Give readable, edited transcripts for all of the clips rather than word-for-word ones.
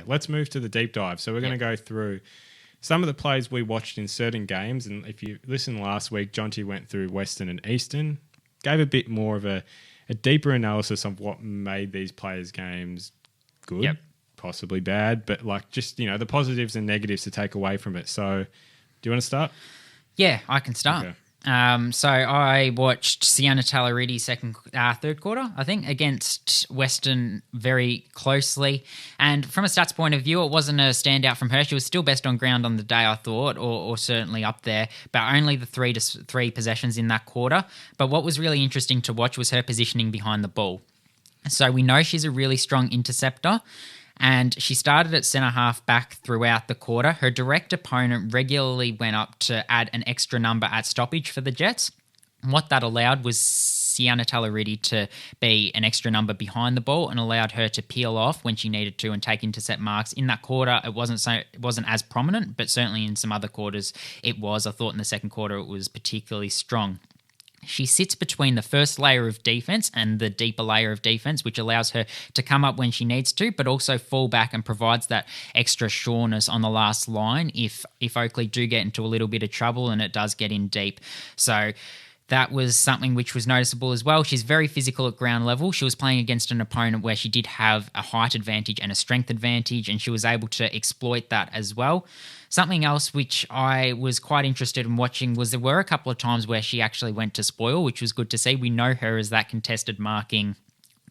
let's move to the deep dive. So we're going to go through some of the plays we watched in certain games. And if you listened last week, Jonty went through Western and Eastern, gave a bit more of a deeper analysis of what made these players' games good, possibly bad, but like just, the positives and negatives to take away from it. So do you want to start? Yeah, I can start. Okay. So I watched Sienna Tallariti third quarter, I think, against Western very closely. And from a stats point of view, it wasn't a standout from her. She was still best on ground on the day, I thought, or certainly up there, but only the three possessions in that quarter. But what was really interesting to watch was her positioning behind the ball. So we know she's a really strong interceptor, and she started at centre half back throughout the quarter. Her direct opponent regularly went up to add an extra number at stoppage for the Jets. What that allowed was Sienna Tallariti to be an extra number behind the ball and allowed her to peel off when she needed to and take intercept marks. In that quarter, it wasn't as prominent, but certainly in some other quarters it was. I thought in the second quarter it was particularly strong. She sits between the first layer of defense and the deeper layer of defense, which allows her to come up when she needs to, but also fall back and provides that extra sureness on the last line if Oakley do get into a little bit of trouble and it does get in deep. So that was something which was noticeable as well. She's very physical at ground level. She was playing against an opponent where she did have a height advantage and a strength advantage, and she was able to exploit that as well. Something else which I was quite interested in watching was there were a couple of times where she actually went to spoil, which was good to see. We know her as that contested marking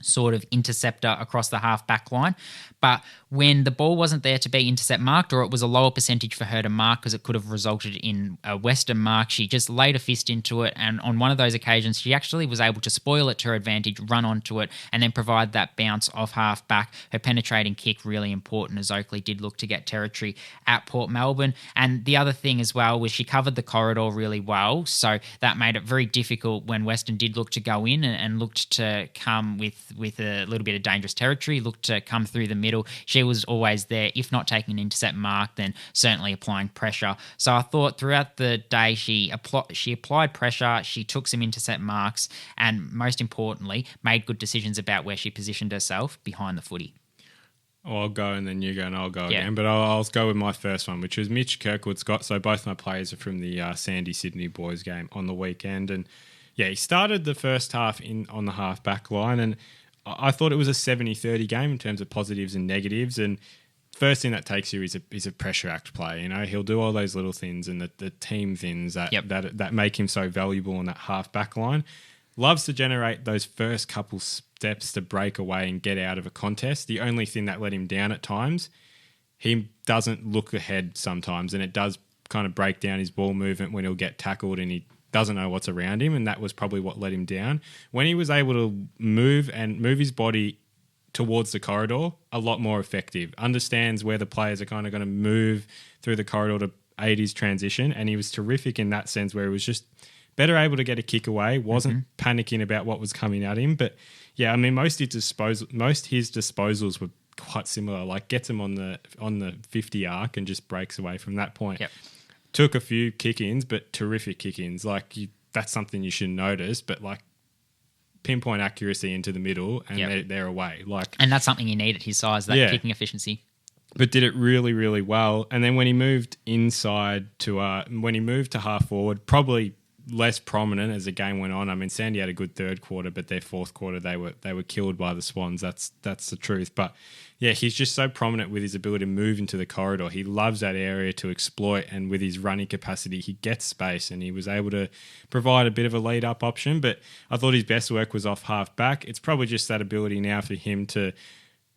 sort of interceptor across the half back line. But when the ball wasn't there to be intercept marked, or it was a lower percentage for her to mark because it could have resulted in a Western mark, she just laid a fist into it. And on one of those occasions, she actually was able to spoil it to her advantage, run onto it, and then provide that bounce off half back. Her penetrating kick, really important, as Oakley did look to get territory at Port Melbourne. And the other thing as well was she covered the corridor really well. So that made it very difficult when Western did look to go in and looked to come with a little bit of dangerous territory, looked to come through the middle. She was always there. If not taking an intercept mark, then certainly applying pressure. So I thought throughout the day she applied pressure, she took some intercept marks, and most importantly, made good decisions about where she positioned herself behind the footy. I'll go and then you go and I'll go again. But I'll go with my first one, which was Mitch Kirkwood-Scott. So both my players are from the Sandy Sydney boys game on the weekend. And yeah, he started the first half on the half back line, and I thought it was a 70-30 game in terms of positives and negatives. And first thing that takes you is a pressure act play. He'll do all those little things and the team things that make him so valuable on that half back line. Loves to generate those first couple steps to break away and get out of a contest. The only thing that let him down at times, he doesn't look ahead sometimes, and it does kind of break down his ball movement when he'll get tackled and he doesn't know what's around him, and that was probably what let him down. When he was able to move his body towards the corridor, a lot more effective. Understands where the players are kind of going to move through the corridor to aid his transition, and he was terrific in that sense where he was just better able to get a kick away, wasn't panicking about what was coming at him. But yeah, I mean, most his disposals were quite similar, like gets him on the 50 arc and just breaks away from that point. Yep. Took a few kick-ins, but terrific kick-ins. That's something you should notice, but pinpoint accuracy into the middle and they're away. And that's something you need at his size, that kicking efficiency. But did it really, really well. And then when he moved to half forward, probably less prominent as the game went on. I mean, Sandy had a good third quarter, but their fourth quarter they were killed by the Swans. That's the truth. But yeah, he's just so prominent with his ability to move into the corridor. He loves that area to exploit, and with his running capacity, he gets space, and he was able to provide a bit of a lead up option. But I thought his best work was off half back. It's probably just that ability now for him to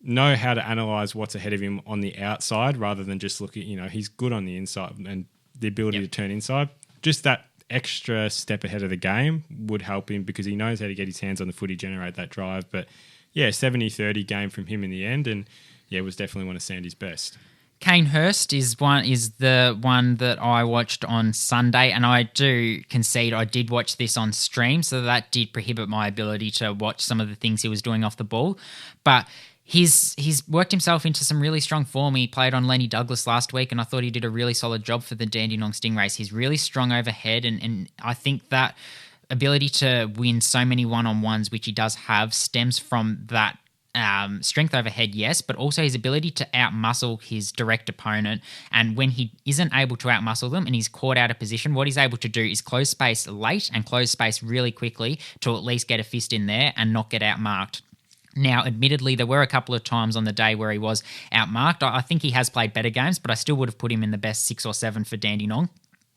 know how to analyze what's ahead of him on the outside rather than just look at, he's good on the inside, and the ability to turn inside. Just that extra step ahead of the game would help him because he knows how to get his hands on the footy, generate that drive. But yeah, 70-30 game from him in the end, and yeah, it was definitely one of Sandy's best. Kane Hurst is the one that I watched on Sunday, and I do concede I did watch this on stream, so that did prohibit my ability to watch some of the things he was doing off the ball. But he's worked himself into some really strong form. He played on Lenny Douglas last week, and I thought he did a really solid job for the Dandenong Stingrays. He's really strong overhead, and I think that ability to win so many one-on-ones, which he does have, stems from that strength overhead, yes, but also his ability to outmuscle his direct opponent. And when he isn't able to outmuscle them and he's caught out of position, what he's able to do is close space late and close space really quickly to at least get a fist in there and not get outmarked. Now, admittedly, there were a couple of times on the day where he was outmarked. I think he has played better games, but I still would have put him in the best 6 or 7 for Dandenong,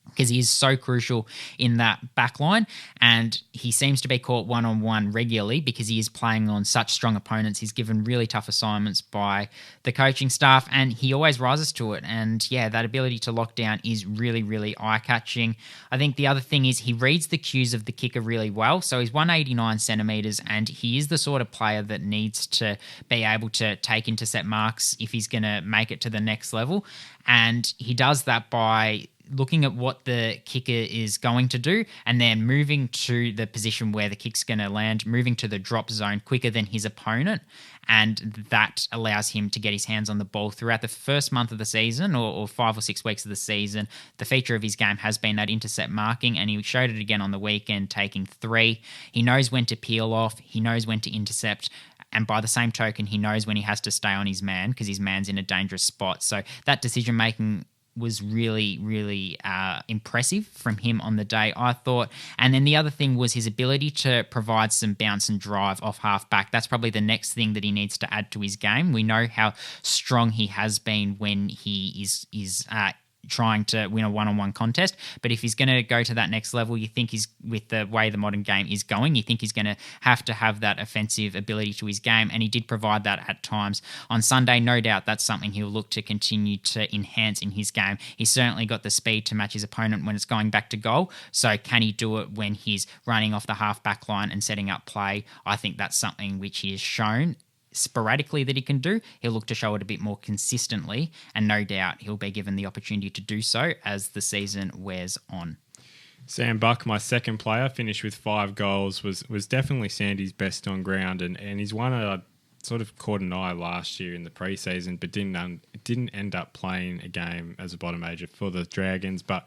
because he is so crucial in that back line, and he seems to be caught one-on-one regularly because he is playing on such strong opponents. He's given really tough assignments by the coaching staff, and he always rises to it. And yeah, that ability to lock down is really, really eye-catching. I think the other thing is he reads the cues of the kicker really well. So he's 189 centimetres, and he is the sort of player that needs to be able to take intercept marks if he's going to make it to the next level. And he does that by looking at what the kicker is going to do and then moving to the position where the kick's going to land, moving to the drop zone quicker than his opponent. And that allows him to get his hands on the ball throughout the first month of the season or 5 or 6 weeks of the season. The feature of his game has been that intercept marking, and he showed it again on the weekend, taking 3. He knows when to peel off. He knows when to intercept. And by the same token, he knows when he has to stay on his man because his man's in a dangerous spot. So that decision-making was really, really impressive from him on the day, I thought. And then the other thing was his ability to provide some bounce and drive off half-back. That's probably the next thing that he needs to add to his game. We know how strong he has been when he is trying to win a one-on-one contest, but if he's going to go to that next level, you think he's, with the way the modern game is going, you think he's going to have that offensive ability to his game, and he did provide that at times on Sunday. No doubt that's something he'll look to continue to enhance in his game. He's certainly got the speed to match his opponent when it's going back to goal, so can he do it when he's running off the half-back line and setting up play? I think that's something which he has shown sporadically that he can do. He'll look to show it a bit more consistently, and no doubt he'll be given the opportunity to do so as the season wears on. Sam Buck, my second player, finished with 5 goals, was definitely Sandy's best on ground, and he's one I sort of caught an eye last year in the preseason, but didn't end up playing a game as a bottom major for the Dragons. But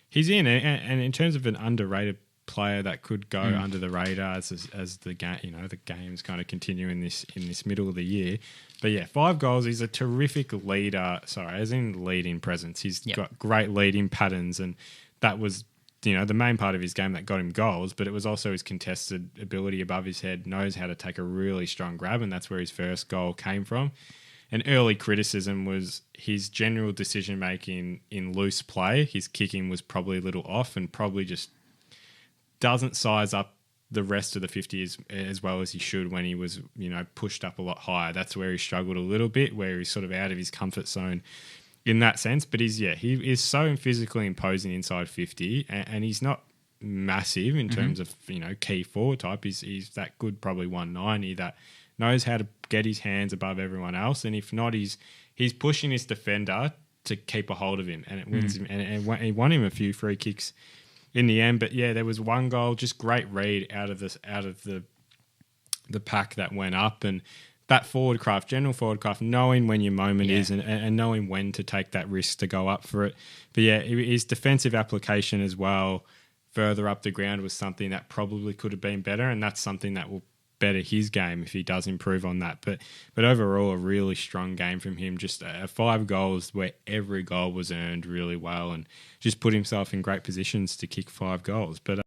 he's in it, and in terms of an underrated player that could go under the radar as the game, the games kind of continue in this middle of the year. But yeah, 5 goals. He's a terrific leader. Sorry, as in leading presence. He's got great leading patterns, and that was the main part of his game that got him goals. But it was also his contested ability above his head. Knows how to take a really strong grab, and that's where his first goal came from. An early criticism was his general decision making in loose play. His kicking was probably a little off, and probably just doesn't size up the rest of the 50 as well as he should when he was, pushed up a lot higher. That's where he struggled a little bit, where he's sort of out of his comfort zone in that sense. But he is so physically imposing inside 50, and he's not massive in terms of, key forward type. He's that good, probably 190, that knows how to get his hands above everyone else. And if not, he's pushing his defender to keep a hold of him, and it wins him. And he won him a few free kicks in the end. But yeah, there was one goal, just great read out of the pack that went up, and that general forward craft, knowing when your moment is and knowing when to take that risk to go up for it. But yeah, his defensive application as well, further up the ground, was something that probably could have been better, and that's something that will better his game if he does improve on that. But overall, a really strong game from him. Just 5 goals where every goal was earned really well, and just put himself in great positions to kick 5 goals. But